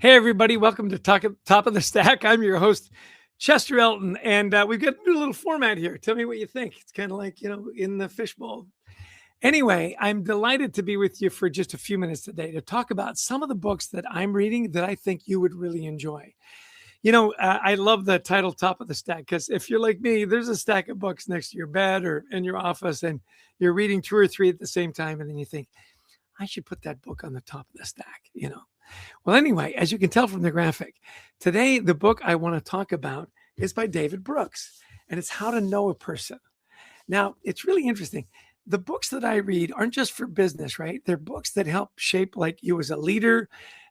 Hey, everybody. Welcome to Top of the Stack. I'm your host, Chester Elton, and we've got a new little format here. Tell me what you think. It's kind of like, in the fishbowl. Anyway, I'm delighted to be with you for just a few minutes today to talk about some of the books that I'm reading that I think you would really enjoy. I love the title Top of the Stack because if you're like me, there's a stack of books next to your bed or in your office, and you're reading two or three at the same time, and then you think, I should put that book on the top of the stack. Well, anyway, as you can tell from the graphic, today the book I want to talk about is by David Brooks, and it's How to Know a Person. Now, it's really interesting. The books that I read aren't just for business, right? They're books that help shape like you as a leader,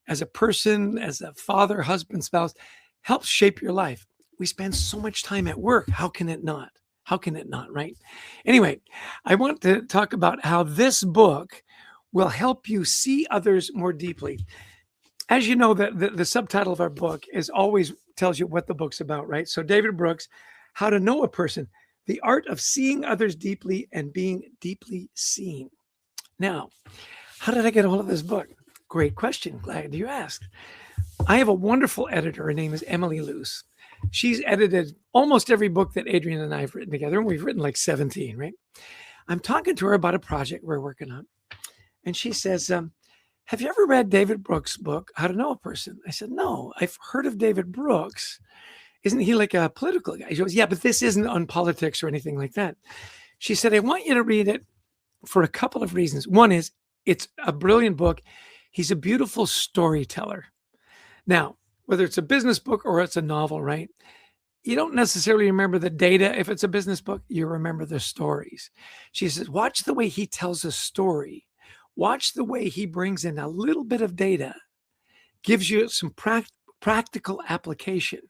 as a person, as a father, husband, spouse, helps shape your life. We spend so much time at work. How can it not? How can it not, right? Anyway, I want to talk about how this book will help you see others more deeply. As you know, the subtitle of our book is always tells you what the book's about, right? So David Brooks, How to Know a Person, the art of seeing others deeply and being deeply seen. Now, how did I get a hold of this book? Great question. Glad you asked. I have a wonderful editor. Her name is Emily Luce. She's edited almost every book that Adrian and I have written together, and we've written like 17, right? I'm talking to her about a project we're working on. And she says, have you ever read David Brooks' book, How to Know a Person? I said, no, I've heard of David Brooks. Isn't he like a political guy? She goes, yeah, but this isn't on politics or anything like that. She said, I want you to read it for a couple of reasons. One is it's a brilliant book. He's a beautiful storyteller. Now, whether it's a business book or it's a novel, right? You don't necessarily remember the data. If it's a business book, you remember the stories. She says, watch the way he tells a story. Watch the way he brings in a little bit of data, gives you some practical application,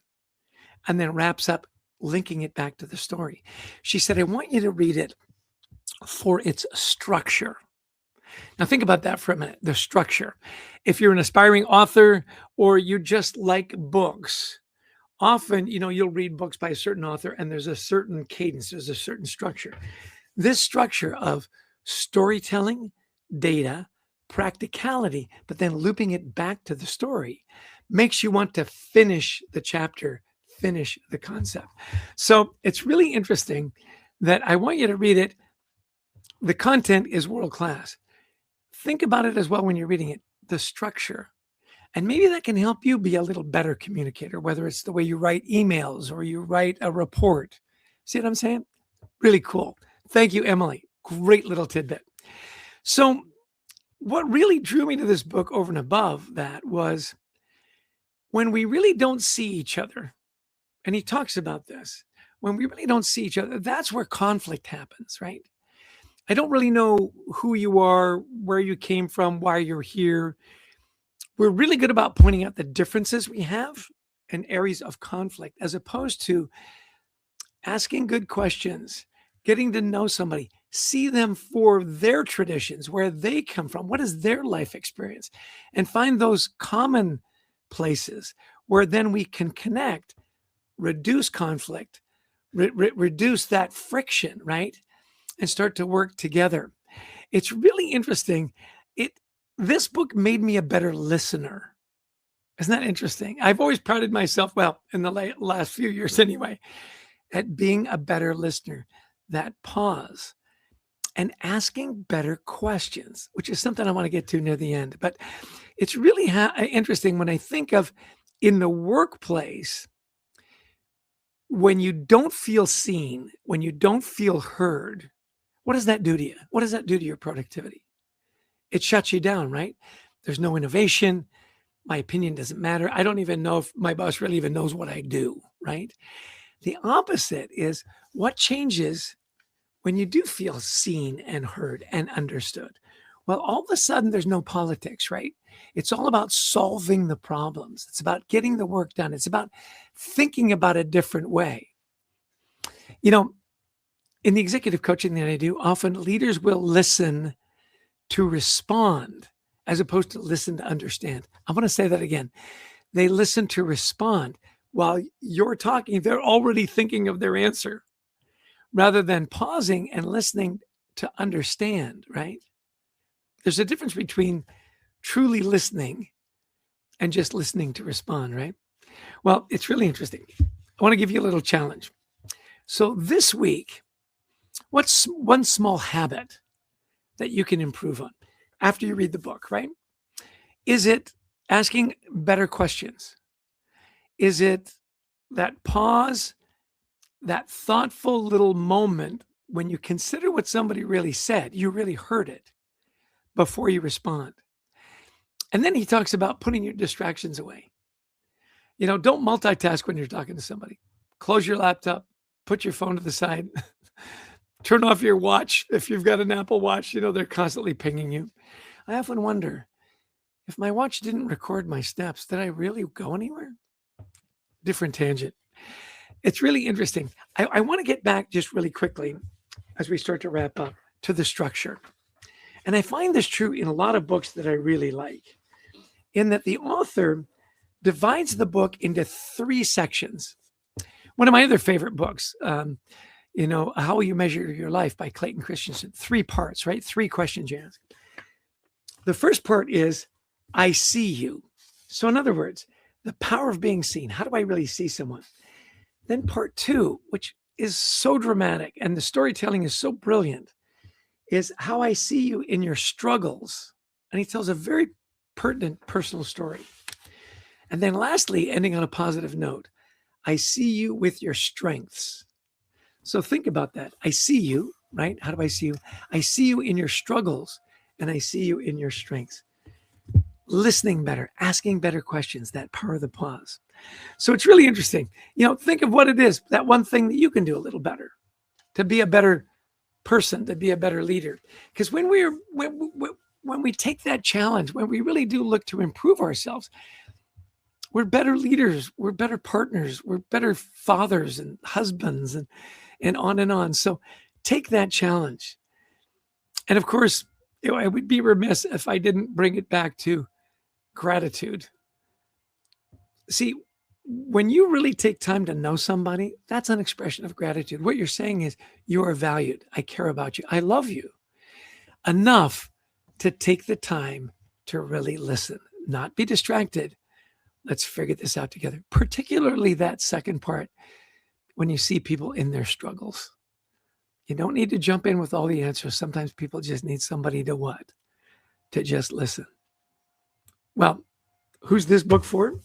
and then wraps up linking it back to the story. She said, I want you to read it for its structure. Now, think about that for a minute, the structure. If you're an aspiring author or you just like books, often, you'll read books by a certain author and there's a certain cadence, there's a certain structure. This structure of storytelling, data, practicality, but then looping it back to the story makes you want to finish the chapter, finish the concept. So it's really interesting that I want you to read it. The content is world class. Think about it as well when you're reading it, the structure. And maybe that can help you be a little better communicator, whether it's the way you write emails or you write a report. See what I'm saying? Really cool. Thank you, Emily. Great little tidbit. So what really drew me to this book over and above that was when we really don't see each other, and he talks about this, when we really don't see each other, that's where conflict happens, right? I don't really know who you are, where you came from, why you're here. We're really good about pointing out the differences we have and areas of conflict, as opposed to asking good questions, getting to know somebody, see them for their traditions, where they come from, what is their life experience, and find those common places where then we can connect, reduce conflict, reduce that friction, right? And start to work together. It's really interesting. This book made me a better listener. Isn't that interesting? I've always prided myself, well, in the last few years anyway, at being a better listener. That pause and asking better questions, which is something I want to get to near the end. But it's really interesting when I think of in the workplace, when you don't feel seen, when you don't feel heard, what does that do to you? What does that do to your productivity? It shuts you down, right? There's no innovation. My opinion doesn't matter. I don't even know if my boss really even knows what I do, right? The opposite is what changes when you do feel seen and heard and understood. Well, all of a sudden, there's no politics, right? It's all about solving the problems. It's about getting the work done. It's about thinking about a different way. In the executive coaching that I do, often leaders will listen to respond as opposed to listen to understand. I want to say that again. They listen to respond. While you're talking, they're already thinking of their answer rather than pausing and listening to understand, right? There's a difference between truly listening and just listening to respond, right? Well, it's really interesting. I want to give you a little challenge. So this week, what's one small habit that you can improve on after you read the book, right? Is it asking better questions? Is it that pause, that thoughtful little moment when you consider what somebody really said, you really heard it before you respond? And then he talks about putting your distractions away. Don't multitask when you're talking to somebody. Close your laptop, put your phone to the side, turn off your watch. If you've got an Apple Watch, they're constantly pinging you. I often wonder, if my watch didn't record my steps, did I really go anywhere? Different tangent. It's really interesting. I want to get back just really quickly as we start to wrap up to the structure. And I find this true in a lot of books that I really like, in that the author divides the book into 3 sections. One of my other favorite books, How Will You Measure Your Life by Clayton Christensen. 3 parts, right? 3 questions you ask. The first part is, I see you. So in other words, the power of being seen. How do I really see someone? Then part 2, which is so dramatic and the storytelling is so brilliant, is how I see you in your struggles. And he tells a very pertinent personal story. And then lastly, ending on a positive note, I see you with your strengths. So think about that. I see you, right? How do I see you? I see you in your struggles and I see you in your strengths. Listening better, asking better questions, that power of the pause. So it's really interesting. Think of what it is, that one thing that you can do a little better to be a better person, to be a better leader. Because when we take that challenge, when we really do look to improve ourselves, we're better leaders, we're better partners, we're better fathers and husbands and on and on. So take that challenge. And of course, I would be remiss if I didn't bring it back to gratitude. See, when you really take time to know somebody, that's an expression of gratitude. What you're saying is, you are valued. I care about you. I love you enough to take the time to really listen, not be distracted. Let's figure this out together. Particularly that second part, when you see people in their struggles. You don't need to jump in with all the answers. Sometimes people just need somebody to what? To just listen. Well, who's this book for?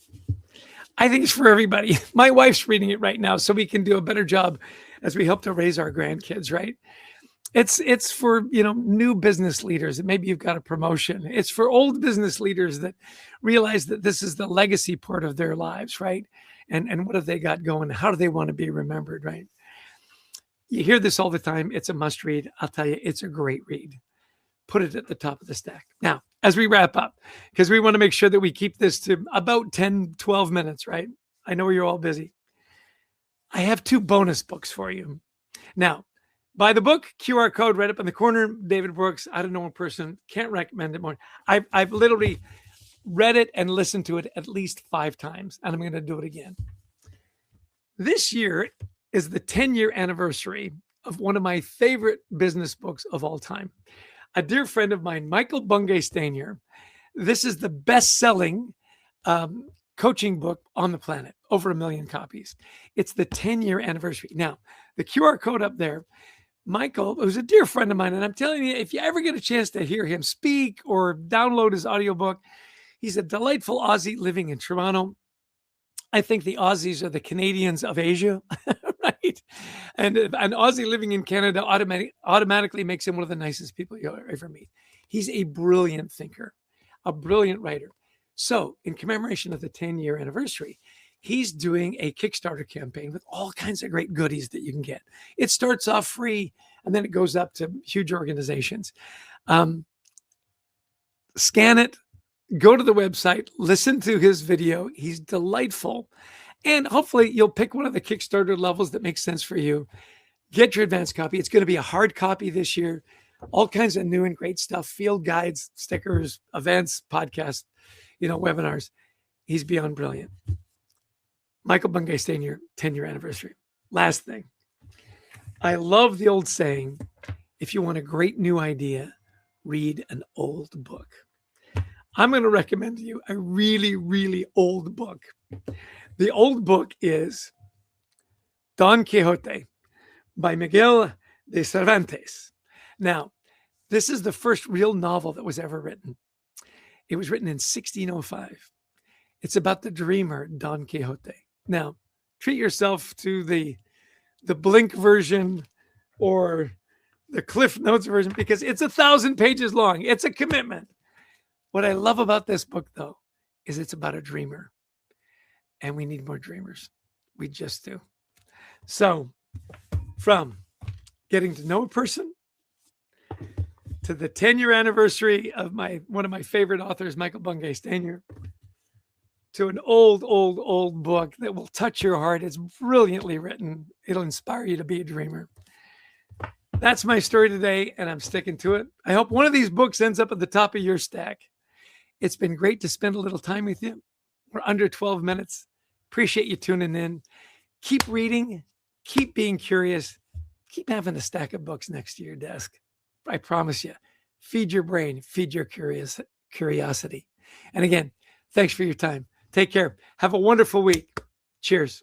I think it's for everybody. My wife's reading it right now so we can do a better job as we help to raise our grandkids, right? It's for, new business leaders that maybe you've got a promotion. It's for old business leaders that realize that this is the legacy part of their lives, right? And what have they got going? How do they want to be remembered, right? You hear this all the time. It's a must read. I'll tell you, it's a great read. Put it at the top of the stack. Now, as we wrap up, because we want to make sure that we keep this to about 10, 12 minutes, right? I know you're all busy. I have 2 bonus books for you. Now, buy the book, QR code right up in the corner. David Brooks, I don't know a person, can't recommend it more. I've literally read it and listened to it at least 5 times, and I'm going to do it again. This year is the 10-year anniversary of one of my favorite business books of all time. A dear friend of mine, Michael Bungay Stanier. This is the best-selling coaching book on the planet, over 1 million copies. It's the 10-year anniversary. Now, the QR code up there, Michael, who's a dear friend of mine, and I'm telling you, if you ever get a chance to hear him speak or download his audiobook, he's a delightful Aussie living in Toronto. I think the Aussies are the Canadians of Asia, right? And an Aussie living in Canada automatically makes him one of the nicest people you'll ever meet. He's a brilliant thinker, a brilliant writer. So in commemoration of the 10-year anniversary, he's doing a Kickstarter campaign with all kinds of great goodies that you can get. It starts off free, and then it goes up to huge organizations. Scan it. Go to the website, listen to his video. He's delightful. And hopefully you'll pick one of the Kickstarter levels that makes sense for you. Get your advanced copy. It's going to be a hard copy this year. All kinds of new and great stuff, field guides, stickers, events, podcasts, webinars. He's beyond brilliant. Michael Bungay Stanier, 10-year anniversary. Last thing. I love the old saying, if you want a great new idea, read an old book. I'm going to recommend to you a really, really old book. The old book is Don Quixote by Miguel de Cervantes. Now, this is the first real novel that was ever written. It was written in 1605. It's about the dreamer Don Quixote. Now, treat yourself to the Blink version or the Cliff Notes version because it's 1,000 pages long. It's a commitment. What I love about this book, though, is it's about a dreamer. And we need more dreamers. We just do. So, from getting to know a person to the 10-year anniversary of one of my favorite authors, Michael Bungay Stanier, to an old book that will touch your heart. It's brilliantly written. It'll inspire you to be a dreamer. That's my story today, and I'm sticking to it. I hope one of these books ends up at the top of your stack. It's been great to spend a little time with you. We're under 12 minutes. Appreciate you tuning in. Keep reading. Keep being curious. Keep having a stack of books next to your desk. I promise you. Feed your brain. Feed your curiosity. And again, thanks for your time. Take care. Have a wonderful week. Cheers.